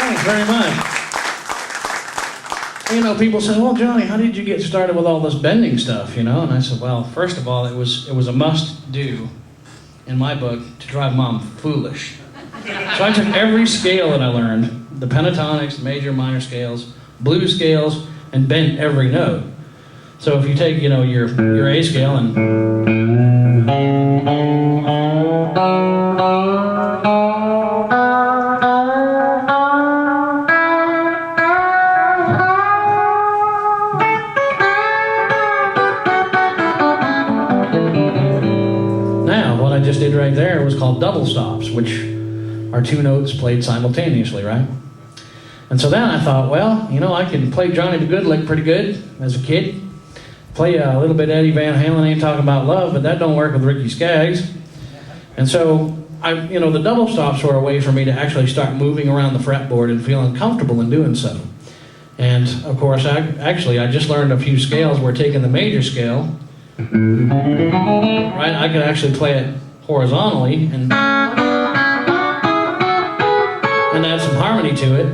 Thanks very much. You know, people say, well, Johnny, how did you get started with all this bending stuff, you know? And I said, well, first of all, it was a must-do in my book to drive Mom foolish. So I took every scale that I learned, the pentatonics, major, minor scales, blues scales, and bent every note. So if you take, you know, your A scale and now what I just did right there was called double stops, which are two notes played simultaneously, right? And so then I thought, well, you know, I can play Johnny the Good Lick pretty good as a kid. Play a little bit Eddie Van Halen, Ain't Talking About Love, but that don't work with Ricky Skaggs. And so, you know, the double stops were a way for me to actually start moving around the fretboard and feeling comfortable in doing so. And of course, I just learned a few scales where taking the major scale, right, I could actually play it horizontally and add some harmony to it,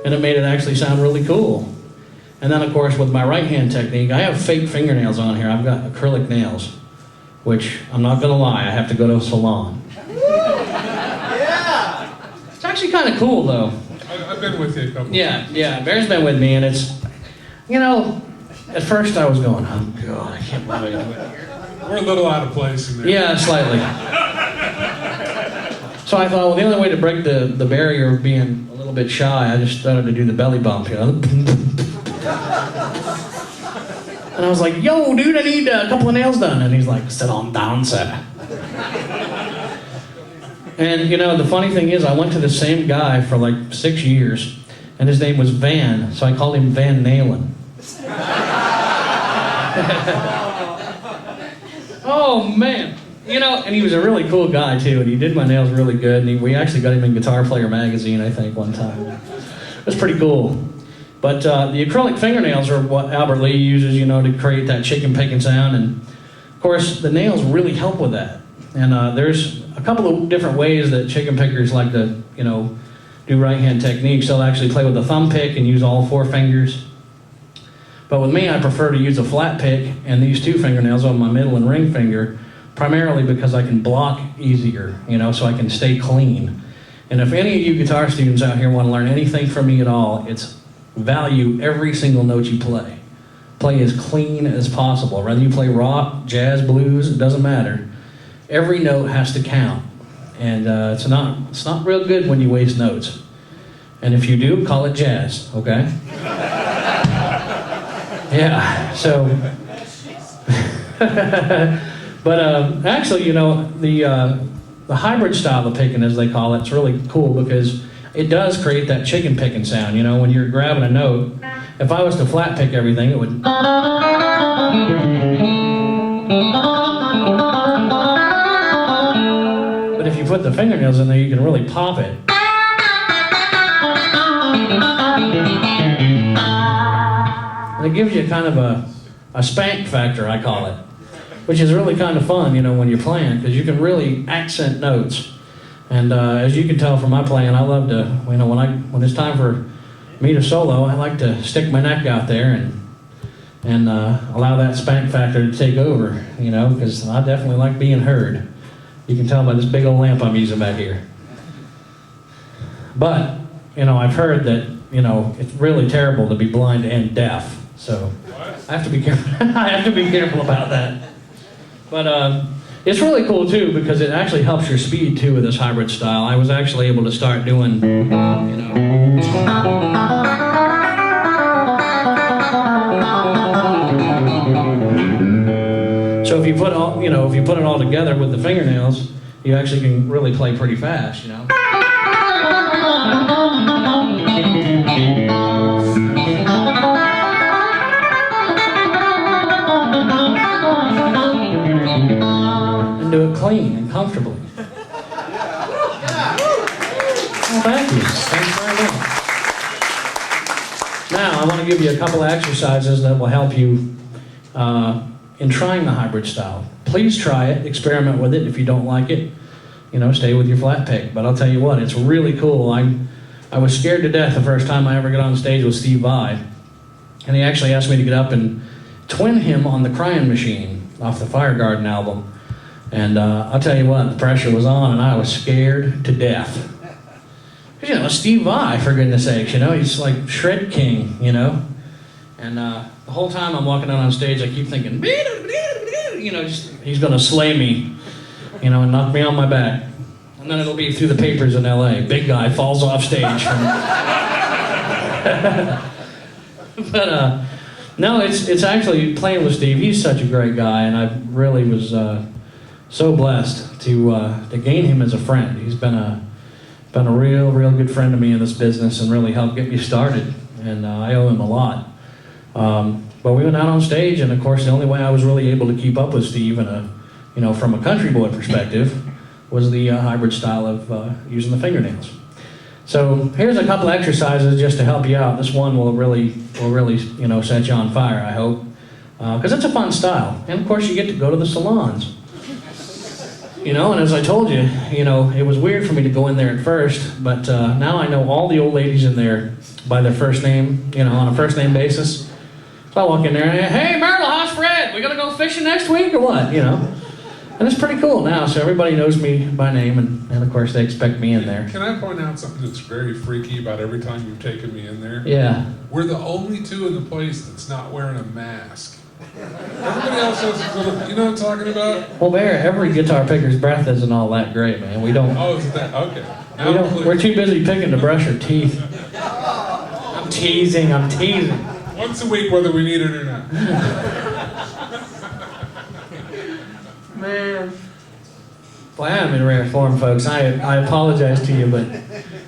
and it made it actually sound really cool. And then, of course, with my right-hand technique, I have fake fingernails on here. I've got acrylic nails, which, I'm not going to lie, I have to go to a salon. Yeah! It's actually kind of cool, though. I've been with you a couple times. Yeah, Bear's been with me, and it's, you know, at first I was going, oh, God, I can't believe I do it here. We're a little out of place in there. Yeah, slightly. So I thought, well, the only way to break the barrier of being a little bit shy, I just started to do the belly bump, you know? And I was like, yo, dude, I need a couple of nails done. And he's like, sit on down, sir. And, you know, the funny thing is, I went to the same guy for like 6 years, and his name was Van, so I called him Van Nailen. Oh, man. You know, and he was a really cool guy, too, and he did my nails really good, and we actually got him in Guitar Player magazine, I think, one time. It was pretty cool. But the acrylic fingernails are what Albert Lee uses, you know, to create that chicken picking sound, and of course, the nails really help with that. And there's a couple of different ways that chicken pickers like to, you know, do right-hand techniques. They'll actually play with a thumb pick and use all 4 fingers. But with me, I prefer to use a flat pick and these 2 fingernails on my middle and ring finger, primarily because I can block easier, you know, so I can stay clean. And if any of you guitar students out here want to learn anything from me at all, it's value every single note you play. Play as clean as possible. Whether you play rock, jazz, blues, it doesn't matter. Every note has to count. And it's not real good when you waste notes. And if you do, call it jazz, okay? Yeah, so... But actually, you know, the hybrid style of picking, as they call it, it's really cool because it does create that chicken picking sound. You know, when you're grabbing a note, if I was to flat pick everything, it would... But if you put the fingernails in there, you can really pop it. And it gives you kind of a spank factor, I call it, which is really kind of fun, you know, when you're playing, because you can really accent notes. And as you can tell from my playing, I love to, you know, when it's time for me to solo, I like to stick my neck out there and allow that spank factor to take over, you know, because I definitely like being heard. You can tell by this big old lamp I'm using back here. But, you know, I've heard that, you know, it's really terrible to be blind and deaf. So I have to be careful. I have to be careful about that. But it's really cool too because it actually helps your speed too with this hybrid style. I was actually able to start doing, you know. So if you put all, you know, if you put it all together with the fingernails, you actually can really play pretty fast, you know. And do it clean and comfortably. Well, thank you. Thanks very much. Now, I want to give you a couple of exercises that will help you in trying the hybrid style. Please try it, experiment with it. If you don't like it, you know, stay with your flat pick. But I'll tell you what, it's really cool. I was scared to death the first time I ever got on stage with Steve Vai. And he actually asked me to get up and twin him on the Crying Machine off the Fire Garden album. And I'll tell you what, the pressure was on and I was scared to death. Because, you know, Steve Vai, for goodness sakes, you know, he's like Shred King, you know. And the whole time I'm walking out on stage, I keep thinking, you know, he's going to slay me, you know, and knock me on my back. And then it'll be through the papers in LA. Big guy falls off stage. But no, it's actually playing with Steve. He's such a great guy, and I really was so blessed to gain him as a friend. He's been a real good friend to me in this business and really helped get me started. And I owe him a lot. But we went out on stage, and of course, the only way I was really able to keep up with Steve, you know, from a country boy perspective, was the hybrid style of using the fingernails. So here's a couple exercises just to help you out. This one will really, you know, set you on fire, I hope, because it's a fun style. And of course, you get to go to the salons. You know, and as I told you, you know, it was weird for me to go in there at first, but now I know all the old ladies in there by their first name, you know, on a first name basis. So I walk in there and, hey, Merle, how's Fred? We gonna go fishing next week or what, you know? And it's pretty cool now, so everybody knows me by name, and of course they expect me in there. Can I point out something that's very freaky about every time you've taken me in there? Yeah. We're the only two in the place that's not wearing a mask. Everybody else has a little, you know what I'm talking about? Well, Bear, every guitar picker's breath isn't all that great, man. We don't. Oh, is it that? Okay. Now we're too busy picking to brush our teeth. I'm teasing. Once a week, whether we need it or not. Man. Well, I am in rare form, folks. I apologize to you, but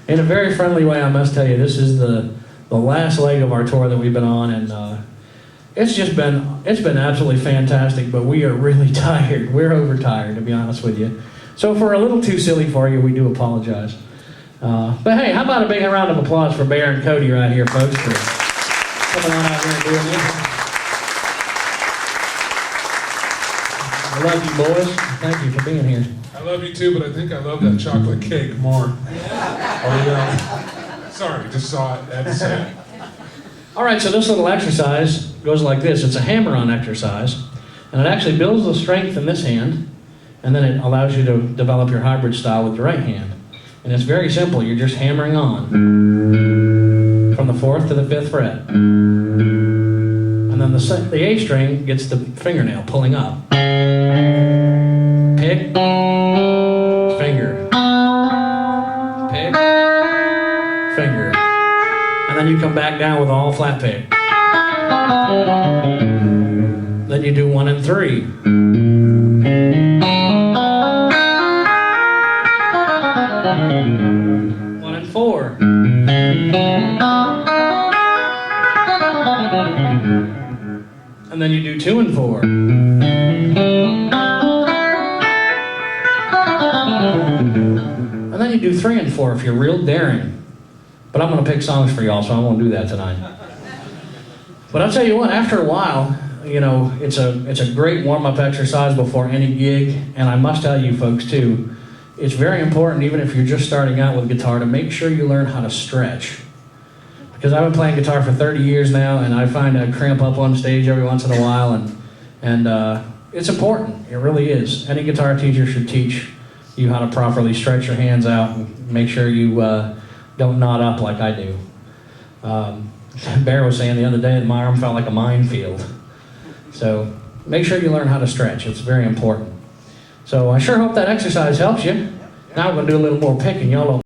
in a very friendly way, I must tell you, this is the last leg of our tour that we've been on, and it's been absolutely fantastic, but we are really tired. We're overtired, to be honest with you. So if we're a little too silly for you, we do apologize. But hey, how about a big round of applause for Bear and Cody right here, folks, for coming on out here and doing this. I love you, boys. Thank you for being here. I love you too, but I think I love that chocolate cake more. Sorry, just saw it. Had to say it. All right, so this little exercise goes like this. It's a hammer-on exercise, and it actually builds the strength in this hand, and then it allows you to develop your hybrid style with your right hand. And it's very simple. You're just hammering on from the 4th to the 5th fret. And then the A string gets the fingernail pulling up. Pick, finger. Pick, finger. And then you come back down with all flat pick. Then you do 1 and 3. 1 and 4. And then you do 2 and 4. And then you do 3 and 4 if you're real daring. But I'm going to pick songs for y'all, so I won't do that tonight. But I'll tell you what, after a while, you know, it's a great warm-up exercise before any gig. And I must tell you folks, too, it's very important, even if you're just starting out with guitar, to make sure you learn how to stretch. Because I've been playing guitar for 30 years now, and I find I cramp up on stage every once in a while, and it's important. It really is. Any guitar teacher should teach you how to properly stretch your hands out and make sure you don't knot up like I do. Bear was saying the other day that my arm felt like a minefield. So make sure you learn how to stretch. It's very important. So I sure hope that exercise helps you. Now we're going to do a little more picking. Y'all don't